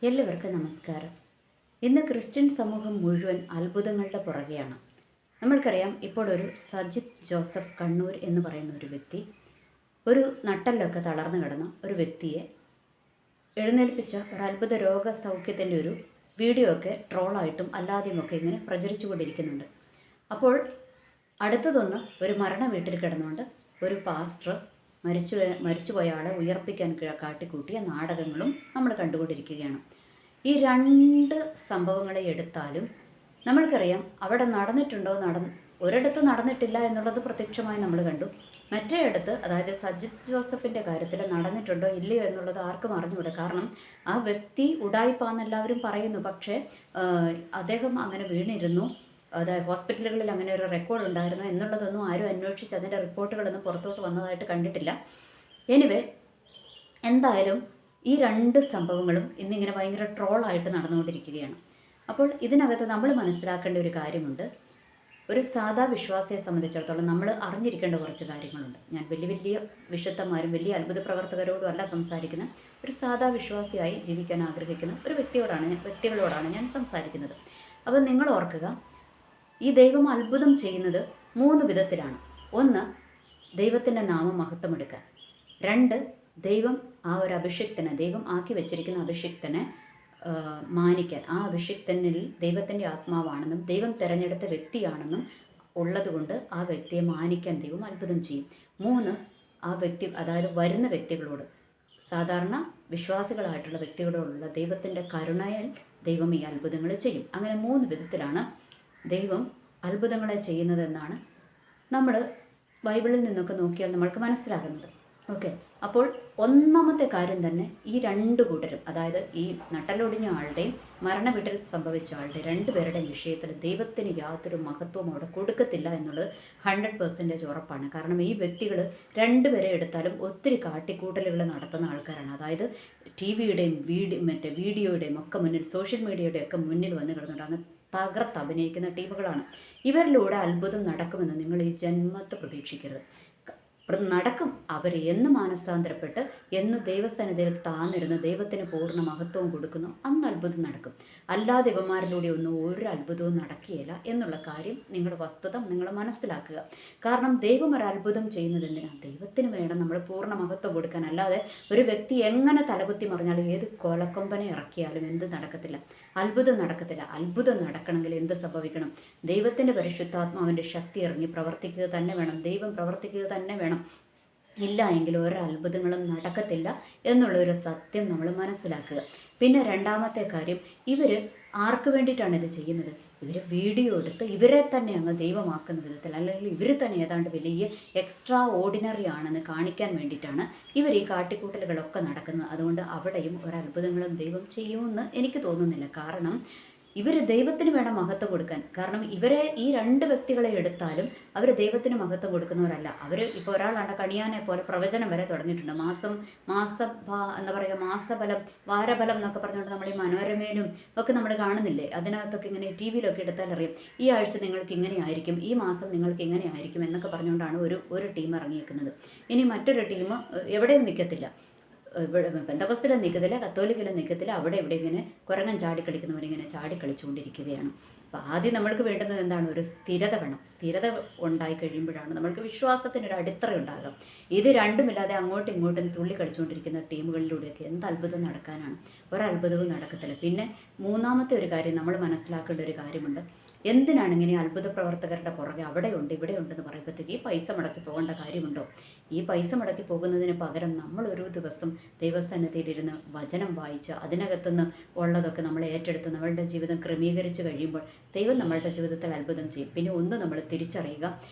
എല്ലാവർക്കും നമസ്കാരം. ഇന്ന് ക്രിസ്ത്യൻ സമൂഹം മുഴുവൻ അത്ഭുതങ്ങളുടെ പുറകെയാണ്. നമ്മൾക്കറിയാം, ഇപ്പോൾ ഒരു സജിത് ജോസഫ് കണ്ണൂർ എന്ന് പറയുന്ന ഒരു വ്യക്തി, ഒരു നട്ടെല്ലൊക്കെ തളർന്നു കിടന്ന ഒരു വ്യക്തിയെ എഴുന്നേൽപ്പിച്ച ഒരു അത്ഭുത രോഗസൗഖ്യത്തിൻ്റെ ഒരു വീഡിയോ ഒക്കെ ട്രോളായിട്ടും അല്ലാതെയുമൊക്കെ ഇങ്ങനെ പ്രചരിച്ചു കൊണ്ടിരിക്കുന്നുണ്ട്. അപ്പോൾ അടുത്തതൊന്ന് ഒരു മരണ വീട്ടിൽ കിടന്നുകൊണ്ട് ഒരു പാസ്റ്റർ മരിച്ചുപോയ ആളെ ഉയർപ്പിക്കാൻ കാട്ടിക്കൂട്ടിയ നാടകങ്ങളും നമ്മൾ കണ്ടുകൊണ്ടിരിക്കുകയാണ്. ഈ രണ്ട് സംഭവങ്ങളെ എടുത്താലും നമ്മൾക്കറിയാം, അവിടെ നടന്നിട്ടുണ്ടോ ഒരിടത്ത് നടന്നിട്ടില്ല എന്നുള്ളത് പ്രത്യക്ഷമായി നമ്മൾ കണ്ടു. മറ്റേ അടുത്ത്, അതായത് സജിത് ജോസഫിൻ്റെ കാര്യത്തിൽ നടന്നിട്ടുണ്ടോ ഇല്ലയോ എന്നുള്ളത് ആർക്കും അറിഞ്ഞുകൂടെ. കാരണം ആ വ്യക്തി ഉഡായിപ്പാന്ന് എല്ലാവരും പറയുന്നു. പക്ഷേ അദ്ദേഹം അങ്ങനെ വീണിരുന്നു, അതായത് ഹോസ്പിറ്റലുകളിൽ അങ്ങനെ ഒരു റെക്കോർഡ് ഉണ്ടായിരുന്നു എന്നുള്ളതൊന്നും ആരും അന്വേഷിച്ച് അതിൻ്റെ റിപ്പോർട്ടുകളൊന്നും പുറത്തോട്ട് വന്നതായിട്ട് കണ്ടിട്ടില്ല. എനിവേ, എന്തായാലും ഈ രണ്ട് സംഭവങ്ങളും ഇന്നിങ്ങനെ ഭയങ്കര ട്രോളായിട്ട് നടന്നുകൊണ്ടിരിക്കുകയാണ്. അപ്പോൾ ഇതിനകത്ത് നമ്മൾ മനസ്സിലാക്കേണ്ട ഒരു കാര്യമുണ്ട്. ഒരു സാധാ വിശ്വാസിയെ സംബന്ധിച്ചിടത്തോളം നമ്മൾ അറിഞ്ഞിരിക്കേണ്ട കുറച്ച് കാര്യങ്ങളുണ്ട്. ഞാൻ വലിയ വലിയ വിശുദ്ധന്മാരും വലിയ അത്ഭുത പ്രവർത്തകരോടും അല്ല സംസാരിക്കുന്ന, ഒരു സാധാ വിശ്വാസിയായി ജീവിക്കാൻ ആഗ്രഹിക്കുന്ന ഒരു വ്യക്തികളോടാണ് ഞാൻ സംസാരിക്കുന്നത്. അപ്പോൾ നിങ്ങൾ ഓർക്കുക, ഈ ദൈവം അത്ഭുതം ചെയ്യുന്നത് 3 വിധത്തിലാണ്. 1, ദൈവത്തിൻ്റെ നാമം മഹത്വമെടുക്കാൻ. 2, ദൈവം ആ ഒരു അഭിഷിക്തനെ, ദൈവം ആക്കി വെച്ചിരിക്കുന്ന അഭിഷിക്തനെ മാനിക്കാൻ. ആ അഭിഷിക്തനിൽ ദൈവത്തിൻ്റെ ആത്മാവാണെന്നും ദൈവം തിരഞ്ഞെടുത്ത വ്യക്തിയാണെന്നും ഉള്ളതുകൊണ്ട് ആ വ്യക്തിയെ മാനിക്കാൻ ദൈവം അത്ഭുതം ചെയ്യും. 3, ആ വ്യക്തി, അതായത് വരുന്ന വ്യക്തികളോട്, സാധാരണ വിശ്വാസികളായിട്ടുള്ള വ്യക്തികളോടുള്ള ദൈവത്തിൻ്റെ കരുണയാൽ ദൈവം ഈ അത്ഭുതങ്ങൾ ചെയ്യും. അങ്ങനെ 3 വിധത്തിലാണ് ദൈവം അത്ഭുതങ്ങളെ ചെയ്യുന്നതെന്നാണ് നമ്മൾ ബൈബിളിൽ നിന്നൊക്കെ നോക്കിയാൽ നമ്മൾക്ക് മനസ്സിലാകുന്നത്. ഓക്കെ, അപ്പോൾ ഒന്നാമത്തെ കാര്യം തന്നെ ഈ 2 കൂട്ടരും, അതായത് ഈ നട്ടലൊടിഞ്ഞ ആളുടെയും മരണ വീട്ടിൽ സംഭവിച്ച ആളുടെ 2 പേരുടെയും വിഷയത്തിൽ ദൈവത്തിന് യാതൊരു മഹത്വവും അവിടെ കൊടുക്കത്തില്ല എന്നുള്ളത് 100% ഉറപ്പാണ്. കാരണം ഈ വ്യക്തികൾ 2 പേരെ എടുത്താലും ഒത്തിരി കാട്ടിക്കൂട്ടലുകൾ നടത്തുന്ന ആൾക്കാരാണ്. അതായത് TV-യുടെയും വീഡിയോയുടെയും ഒക്കെ മുന്നിൽ, സോഷ്യൽ മീഡിയയുടെയും ഒക്കെ മുന്നിൽ വന്ന് കിടന്നുകൊണ്ട് അങ്ങ് തകർത്ത് അഭിനയിക്കുന്ന ടീമുകളാണ്. ഇവരിലൂടെ അത്ഭുതം നടക്കുമെന്ന് നിങ്ങൾ ഈ ജന്മത്ത് പ്രതീക്ഷിക്കരുത്. നടക്കും. അവർ എന്ന് മാനസാന്തരപ്പെട്ട്, എന്ന് ദൈവസന്നിധിയിൽ താന്നിരുന്ന് ദൈവത്തിന് പൂർണ്ണ മഹത്വവും കൊടുക്കുന്നു, അന്ന് അത്ഭുതം നടക്കും. അല്ലാതെ ഇവന്മാരിലൂടെ ഒന്നും ഒരു അത്ഭുതവും നടക്കുകയില്ല എന്നുള്ള കാര്യം, നിങ്ങളുടെ വസ്തുത നിങ്ങൾ മനസ്സിലാക്കുക. കാരണം ദൈവം ഒരു അത്ഭുതം ചെയ്യുന്നത് എന്തിനാണ്? ദൈവത്തിന് വേണം നമ്മൾ പൂർണ്ണ മഹത്വം കൊടുക്കാൻ. അല്ലാതെ ഒരു വ്യക്തി എങ്ങനെ തലകുത്തി മറിഞ്ഞാലും, ഏത് കൊലക്കൊമ്പനെ ഇറക്കിയാലും എന്ത് നടക്കത്തില്ല? അത്ഭുതം നടക്കത്തില്ല. അത്ഭുതം നടക്കണമെങ്കിൽ എന്ത് സംഭവിക്കണം? ദൈവത്തിൻ്റെ പരിശുദ്ധാത്മാവിൻ്റെ ശക്തി ഇറങ്ങി പ്രവർത്തിക്കുക തന്നെ വേണം. ദൈവം പ്രവർത്തിക്കുക തന്നെ വേണം. ഇല്ല എങ്കിൽ ഒരു അത്ഭുതങ്ങളും നടക്കത്തില്ല എന്നുള്ളൊരു സത്യം നമ്മൾ മനസ്സിലാക്കുക. പിന്നെ രണ്ടാമത്തെ കാര്യം, ഇവർ ആർക്ക് വേണ്ടിയിട്ടാണ് ഇത് ചെയ്യുന്നത്? ഇവർ വീഡിയോ എടുത്ത് ഇവരെ തന്നെ അങ്ങ് ദൈവമാക്കുന്ന വിധത്തിൽ, അല്ലെങ്കിൽ ഇവർ തന്നെ ഏതാണ്ട് വലിയ എക്സ്ട്രാ ഓർഡിനറി ആണെന്ന് കാണിക്കാൻ വേണ്ടിയിട്ടാണ് ഇവർ ഈ കാട്ടിക്കൂട്ടലുകളൊക്കെ നടക്കുന്നത്. അതുകൊണ്ട് അവിടെയും ഒരു അത്ഭുതങ്ങളും ദൈവം ചെയ്യുമെന്ന് എനിക്ക് തോന്നുന്നില്ല. കാരണം ഇവർ ദൈവത്തിന് വേണം മഹത്വം കൊടുക്കാൻ. കാരണം ഇവരെ, ഈ 2 വ്യക്തികളെ എടുത്താലും അവർ ദൈവത്തിന് മഹത്വം കൊടുക്കുന്നവരല്ല. അവർ ഇപ്പോൾ ഒരാളാണ് കണിയാനെ പോലെ പ്രവചനം വരെ തുടങ്ങിയിട്ടുണ്ട്. എന്താ പറയുക, മാസഫലം, വാരഫലം എന്നൊക്കെ പറഞ്ഞുകൊണ്ട് നമ്മൾ ഈ മനോരമയിലും ഒക്കെ നമ്മൾ കാണുന്നില്ലേ? അതിനകത്തൊക്കെ ഇങ്ങനെ TV-യിലൊക്കെ എടുത്താൽ അറിയാം, ഈ ആഴ്ച നിങ്ങൾക്ക് ഇങ്ങനെ ആയിരിക്കും, ഈ മാസം നിങ്ങൾക്ക് ഇങ്ങനെ ആയിരിക്കും എന്നൊക്കെ പറഞ്ഞുകൊണ്ടാണ് ഒരു ടീം ഇറങ്ങിയേക്കുന്നത്. ഇനി മറ്റൊരു ടീം എവിടെയും നിൽക്കത്തില്ല. ഇവിടെ പെന്തക്കോസ്തിലും നിൽക്കത്തില്ല, കത്തോലിക്കലും നിൽക്കത്തില്ല. അവിടെ ഇവിടെ ഇങ്ങനെ കുരങ്ങൻ ചാടിക്കളിക്കുന്നവരിങ്ങനെ ചാടിക്കളിച്ചുകൊണ്ടിരിക്കുകയാണ്. അപ്പോൾ ആദ്യം നമ്മൾക്ക് വേണ്ടുന്നത് എന്താണ്? ഒരു സ്ഥിരത വേണം. സ്ഥിരത ഉണ്ടായി കഴിയുമ്പോഴാണ് നമ്മൾക്ക് വിശ്വാസത്തിനൊരു അടിത്തറ ഉണ്ടാകുക. ഇത് രണ്ടുമില്ലാതെ അങ്ങോട്ടും ഇങ്ങോട്ടും തുള്ളി കളിച്ചുകൊണ്ടിരിക്കുന്ന ടീമുകളിലൂടെയൊക്കെ എന്ത് അത്ഭുതം നടക്കാനാണ്? ഒരത്ഭുതവും നടക്കത്തില്ല. പിന്നെ മൂന്നാമത്തെ ഒരു കാര്യം നമ്മൾ മനസ്സിലാക്കേണ്ട ഒരു കാര്യമുണ്ട്. എന്തിനാണ് ഇങ്ങനെ അത്ഭുത പ്രവർത്തകരുടെ പുറകെ അവിടെയുണ്ട് ഇവിടെയുണ്ടെന്ന് പറയുമ്പോഴത്തേക്ക് ഈ പൈസ മുടക്കി പോകേണ്ട കാര്യമുണ്ടോ? ഈ പൈസ മുടക്കി പോകുന്നതിന് പകരം നമ്മളൊരു ദിവസം ദൈവസന്നിധിയിലിരുന്ന് വചനം വായിച്ച് അതിനകത്തുനിന്ന് ഉള്ളതൊക്കെ നമ്മൾ ഏറ്റെടുത്ത് നമ്മളുടെ ജീവിതം ക്രമീകരിച്ച് കഴിയുമ്പോൾ ദൈവം നമ്മളുടെ ജീവിതത്തിൽ അത്ഭുതം ചെയ്യും. പിന്നെ ഒന്ന് നമ്മൾ തിരിച്ചറിയുക,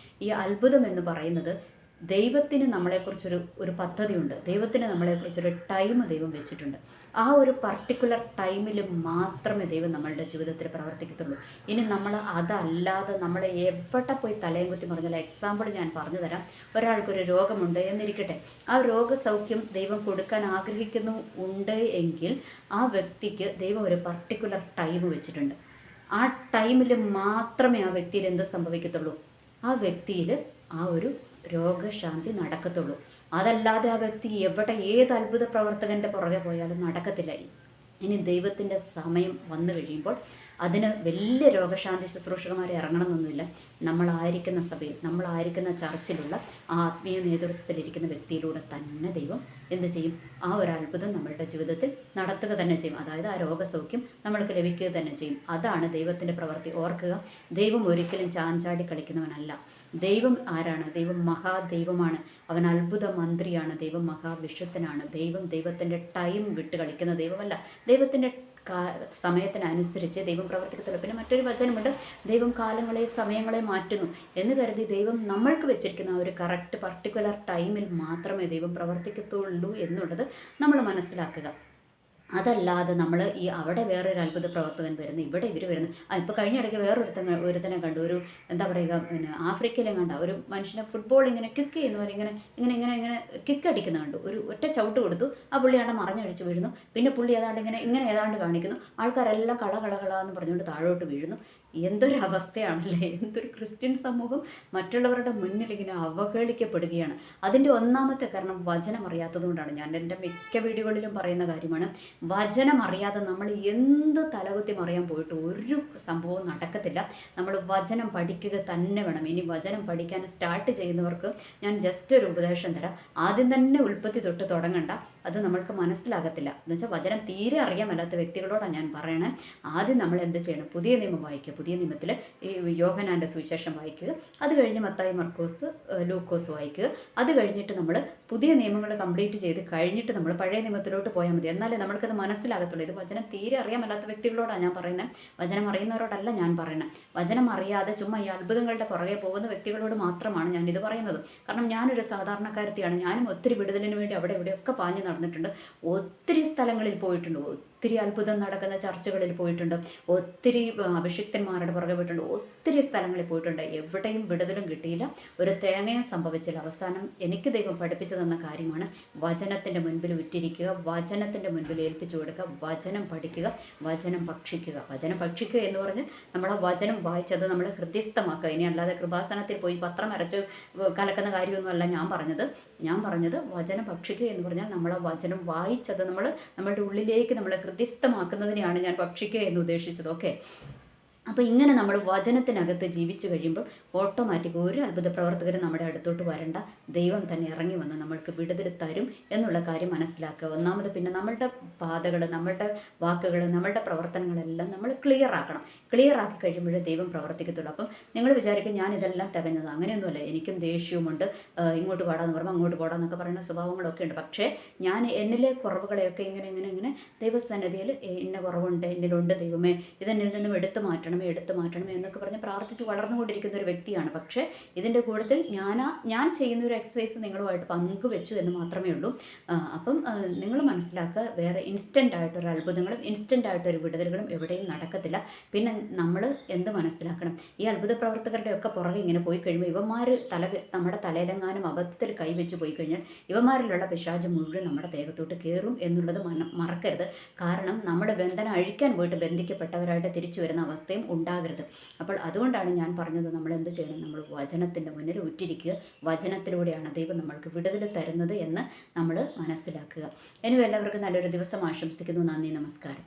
ഈ അത്ഭുതം എന്ന് പറയുന്നത് ദൈവത്തിന് നമ്മളെക്കുറിച്ചൊരു പദ്ധതിയുണ്ട്. ദൈവത്തിന് നമ്മളെക്കുറിച്ചൊരു ടൈം ദൈവം വെച്ചിട്ടുണ്ട്. ആ ഒരു പർട്ടിക്കുലർ ടൈമിൽ മാത്രമേ ദൈവം നമ്മളുടെ ജീവിതത്തിൽ പ്രവർത്തിക്കത്തുള്ളൂ. ഇനി നമ്മൾ അതല്ലാതെ നമ്മൾ എവിടെ പോയി തലയും കുത്തി പറഞ്ഞാൽ, എക്സാമ്പിൾ ഞാൻ പറഞ്ഞു തരാം. ഒരാൾക്കൊരു രോഗമുണ്ട് എന്നിരിക്കട്ടെ, ആ രോഗസൗഖ്യം ദൈവം കൊടുക്കാൻ ഉണ്ട് എങ്കിൽ ആ വ്യക്തിക്ക് ദൈവം ഒരു പർട്ടിക്കുലർ ടൈം വെച്ചിട്ടുണ്ട്. ആ ടൈമിൽ മാത്രമേ ആ വ്യക്തിയിൽ എന്ത് സംഭവിക്കത്തുള്ളൂ? ആ വ്യക്തിയിൽ ആ ഒരു രോഗശാന്തി നടക്കത്തുള്ളൂ. അതല്ലാതെ ആ വ്യക്തി ഏത് അത്ഭുത പ്രവർത്തകൻ്റെ പുറകെ പോയാലും നടക്കത്തില്ല. ഇനി ദൈവത്തിൻ്റെ സമയം വന്നു കഴിയുമ്പോൾ അതിന് വലിയ രോഗശാന്തി ശുശ്രൂഷകന്മാരെ ഇറങ്ങണമെന്നൊന്നുമില്ല. നമ്മളായിരിക്കുന്ന സഭയിൽ, നമ്മളായിരിക്കുന്ന ചർച്ചിലുള്ള ആ ആത്മീയ നേതൃത്വത്തിലിരിക്കുന്ന വ്യക്തിയിലൂടെ തന്നെ ദൈവം എന്ത് ചെയ്യും? ആ ഒരു അത്ഭുതം നമ്മളുടെ ജീവിതത്തിൽ നടത്തുക തന്നെ ചെയ്യും. അതായത് ആ രോഗസൗഖ്യം നമ്മൾക്ക് ലഭിക്കുക തന്നെ ചെയ്യും. അതാണ് ദൈവത്തിൻ്റെ പ്രവൃത്തി. ഓർക്കുക, ദൈവം ഒരിക്കലും ചാഞ്ചാടി കളിക്കുന്നവനല്ല. ദൈവം ആരാണ്? ദൈവം മഹാദൈവമാണ്. അവൻ അത്ഭുത മന്ത്രിയാണ്. ദൈവം മഹാവിശുദ്ധനാണ്. ദൈവത്തിൻ്റെ ടൈം വിട്ട് കളിക്കുന്ന ദൈവമല്ല. ദൈവത്തിൻ്റെ സമയത്തിനനുസരിച്ച് ദൈവം പ്രവർത്തിക്കത്തുള്ളൂ. പിന്നെ മറ്റൊരു വചനമുണ്ട്, ദൈവം കാലങ്ങളെ സമയങ്ങളെ മാറ്റുന്നു എന്ന് കരുതി ദൈവം നമ്മൾക്ക് വെച്ചിരിക്കുന്ന ആ ഒരു കറക്റ്റ് പർട്ടിക്കുലർ ടൈമിൽ മാത്രമേ ദൈവം പ്രവർത്തിക്കത്തുള്ളൂ എന്നുള്ളത് നമ്മൾ മനസ്സിലാക്കുക. അതല്ലാതെ നമ്മൾ ഈ അവിടെ വേറൊരു അത്ഭുത പ്രവർത്തകൻ വരുന്നു, ഇവിടെ ഇവർ വരുന്നു. ഇപ്പോൾ കഴിഞ്ഞിടയ്ക്ക് ഒരുത്തനെ കണ്ടു. ഒരു എന്താ പറയുക, പിന്നെ ആഫ്രിക്കയിലെ കണ്ട ഒരു മനുഷ്യനെ ഫുട്ബോൾ ഇങ്ങനെ കിക്ക് ചെയ്യുന്നവർ ഇങ്ങനെ ഇങ്ങനെ ഇങ്ങനെ ഇങ്ങനെ കിക്ക് അടിക്കുന്ന കണ്ടു. ഒരു ഒറ്റ ചവിട്ട് കൊടുത്തു, ആ പുള്ളിയാണ് മറിഞ്ഞടിച്ച് വീഴുന്നു. പിന്നെ പുള്ളി ഏതാണ്ട് ഇങ്ങനെ ഇങ്ങനെ ഏതാണ്ട് കാണിക്കുന്നു. ആൾക്കാരെല്ലാം കള എന്ന് പറഞ്ഞുകൊണ്ട് താഴോട്ട് വീഴുന്നു. എന്തൊരു അവസ്ഥയാണല്ലേ! എന്തൊരു ക്രിസ്ത്യൻ സമൂഹം മറ്റുള്ളവരുടെ മുന്നിൽ ഇങ്ങനെ അവഹേളിക്കപ്പെടുകയാണ്. അതിൻ്റെ ഒന്നാമത്തെ കാരണം വചനം അറിയാത്തത് കൊണ്ടാണ്. ഞാൻ എൻ്റെ മിക്ക വീഡിയോകളിലും പറയുന്ന കാര്യമാണ്, വചനം അറിയാതെ നമ്മൾ എന്ത് തലകുത്തി മറിയാൻ പോയിട്ട് ഒരു സംഭവവും നടക്കത്തില്ല. നമ്മൾ വചനം പഠിക്കുക തന്നെ വേണം. ഇനി വചനം പഠിക്കാൻ സ്റ്റാർട്ട് ചെയ്യുന്നവർക്ക് ഞാൻ ജസ്റ്റ് ഒരു ഉപദേശം തരാം. ആദ്യം തന്നെ ഉൽപ്പത്തി തൊട്ട് തുടങ്ങണ്ട, അത് നമ്മൾക്ക് മനസ്സിലാകത്തില്ല. എന്നുവെച്ചാൽ വചനം തീരെ അറിയാൻ മേലാത്ത വ്യക്തികളോടാണ് ഞാൻ പറയണേ. ആദ്യം നമ്മൾ എന്ത് ചെയ്യണം? പുതിയ നിയമം വായിക്കുക. പുതിയ നിയമത്തിൽ ഈ യോഹന്നാൻ്റെ സുവിശേഷം വായിക്കുക. അത് കഴിഞ്ഞ് മത്തായി, മർക്കോസ്, ലൂക്കോസ് വായിക്കുക. അത് കഴിഞ്ഞിട്ട് നമ്മൾ പുതിയ നിയമങ്ങൾ കംപ്ലീറ്റ് ചെയ്ത് കഴിഞ്ഞിട്ട് നമ്മൾ പഴയ നിയമത്തിലോട്ട് പോയാൽ മതി. എന്നാലേ നമ്മൾക്കത് മനസ്സിലാകത്തുള്ളൂ. ഇത് വചനം തീരെ അറിയാൻ മേലാത്ത വ്യക്തികളോടാണ് ഞാൻ പറയുന്നത്, വചനം അറിയുന്നവരോടല്ല ഞാൻ പറയുന്നത്. വചനം അറിയാതെ ചുമ്മാ ഈ അത്ഭുതങ്ങളുടെ പുറകെ പോകുന്ന വ്യക്തികളോട് മാത്രമാണ് ഞാനിത് പറയുന്നത്. കാരണം ഞാനൊരു സാധാരണക്കാരത്തിയാണ്. ഞാനും ഒത്തിരി വിടുതലിന് വേണ്ടി അവിടെ ഇവിടെയൊക്കെ പാഞ്ഞ് നടന്നിട്ടുണ്ട്. ഒത്തിരി സ്ഥലങ്ങളിൽ പോയിട്ടുണ്ട്. ഒത്തിരി അത്ഭുതം നടക്കുന്ന ചർച്ചകളിൽ പോയിട്ടുണ്ട്. ഒത്തിരി അഭിഷിക്തന്മാരുടെ പുറകെ പോയിട്ടുണ്ട്. ഒത്തിരി സ്ഥലങ്ങളിൽ പോയിട്ടുണ്ട്. എവിടെയും വിടുതലും കിട്ടിയില്ല, ഒരു തേങ്ങയും സംഭവിച്ചില്ല. അവസാനം എനിക്ക് ദൈവം പഠിപ്പിച്ചു തന്ന കാര്യമാണ്, വചനത്തിൻ്റെ മുൻപിൽ ഉറ്റിരിക്കുക, വചനത്തിൻ്റെ മുൻപിൽ ഏൽപ്പിച്ചു കൊടുക്കുക, വചനം പഠിക്കുക, വചനം ഭക്ഷിക്കുക. വചനം ഭക്ഷിക്കുക എന്ന് പറഞ്ഞ് നമ്മൾ ആ വചനം വായിച്ചത് നമ്മൾ ഹൃദ്യസ്ഥമാക്കുക. ഇനി അല്ലാതെ കൃപാസനത്തിൽ പോയി പത്രം അരച്ച് കലക്കുന്ന കാര്യമൊന്നുമല്ല ഞാൻ പറഞ്ഞത് വചനം ഭക്ഷിക്കുക എന്ന് പറഞ്ഞാൽ നമ്മൾ ആ വചനം വായിച്ചത് നമ്മളുടെ ഉള്ളിലേക്ക് നമ്മൾ ഹൃദ്യസ്ഥമാക്കുന്നതിനെയാണ് ഞാൻ ഭക്ഷിക്കുക എന്ന് ഉദ്ദേശിച്ചത്. ഓക്കെ, അപ്പോൾ ഇങ്ങനെ നമ്മൾ വചനത്തിനകത്ത് ജീവിച്ചു കഴിയുമ്പോൾ ഓട്ടോമാറ്റിക് ഒരു അത്ഭുത പ്രവർത്തകരും നമ്മുടെ അടുത്തോട്ട് വരണ്ട, ദൈവം തന്നെ ഇറങ്ങി വന്ന് നമ്മൾക്ക് വിടുതൽ തരും എന്നുള്ള കാര്യം മനസ്സിലാക്കുക. ഒന്നാമത് പിന്നെ നമ്മളുടെ പാതകൾ, നമ്മളുടെ വാക്കുകൾ, നമ്മളുടെ പ്രവർത്തനങ്ങളെല്ലാം നമ്മൾ ക്ലിയർ ആക്കണം. ക്ലിയർ ആക്കി കഴിയുമ്പോഴേ ദൈവം പ്രവർത്തിക്കത്തുള്ളൂ. അപ്പം നിങ്ങൾ വിചാരിക്കും ഞാൻ ഇതെല്ലാം തികഞ്ഞത്. അങ്ങനെയൊന്നുമല്ല. എനിക്കും ദേഷ്യവുമുണ്ട്. ഇങ്ങോട്ട് പോടാന്ന് പറയുമ്പോൾ അങ്ങോട്ട് പോടാന്നൊക്കെ പറയുന്ന സ്വഭാവങ്ങളൊക്കെ ഉണ്ട്. പക്ഷേ ഞാൻ എന്നിലെ കുറവുകളെയൊക്കെ ഇങ്ങനെ ദൈവസന്നിധിയിൽ ഇന്ന കുറവുണ്ട്, എന്നിലുണ്ട് ദൈവമേ, ഇതെന്നിൽ നിന്നും എടുത്തു മാറ്റണമേ എന്നൊക്കെ പറഞ്ഞ് പ്രാർത്ഥിച്ച് വളർന്നുകൊണ്ടിരിക്കുന്ന ഒരു വ്യക്തിയാണ്. പക്ഷേ ഇതിൻ്റെ കൂട്ടത്തിൽ ഞാൻ ചെയ്യുന്ന ഒരു എക്സസൈസ് നിങ്ങളുമായിട്ട് പങ്കുവെച്ചു എന്ന് മാത്രമേ ഉള്ളൂ. അപ്പം നിങ്ങൾ മനസ്സിലാക്കുക, വേറെ ഇൻസ്റ്റൻ്റ് ആയിട്ടൊരു അത്ഭുതങ്ങളും ഇൻസ്റ്റൻ്റ് ആയിട്ടൊരു വിടുതലുകളും എവിടെയും നടക്കത്തില്ല. പിന്നെ നമ്മൾ എന്ത് മനസ്സിലാക്കണം? ഈ അത്ഭുത പ്രവർത്തകരുടെ ഒക്കെ പുറകെ ഇങ്ങനെ പോയി കഴിയുമ്പോൾ ഇവന്മാർ നമ്മുടെ തലയിലെങ്ങാനും അബദ്ധത്തിൽ കൈവച്ച് പോയി കഴിഞ്ഞാൽ ഇവന്മാരിലുള്ള പിശാച് മുഴുവൻ നമ്മുടെ ദേഹത്തോട്ട് കയറും എന്നുള്ളത് മറക്കരുത്. കാരണം നമ്മൾ ബന്ധനം അഴിക്കാൻ പോയിട്ട് ബന്ധിക്കപ്പെട്ടവരായിട്ട് തിരിച്ചു വരുന്ന അവസ്ഥയും ഉണ്ടാകരുത്. അപ്പോൾ അതുകൊണ്ടാണ് ഞാൻ പറഞ്ഞത്, നമ്മൾ എന്ത് ചെയ്യണം? നമ്മൾ വചനത്തിൻ്റെ മുന്നിൽ ഉറ്റിരിക്കുക. വചനത്തിലൂടെയാണ് ദൈവം നമ്മൾക്ക് വിടുതൽ തരുന്നത് എന്ന് നമ്മൾ മനസ്സിലാക്കുക. ഇനി എല്ലാവർക്കും നല്ലൊരു ദിവസം ആശംസിക്കുന്നു. നന്ദി, നമസ്കാരം.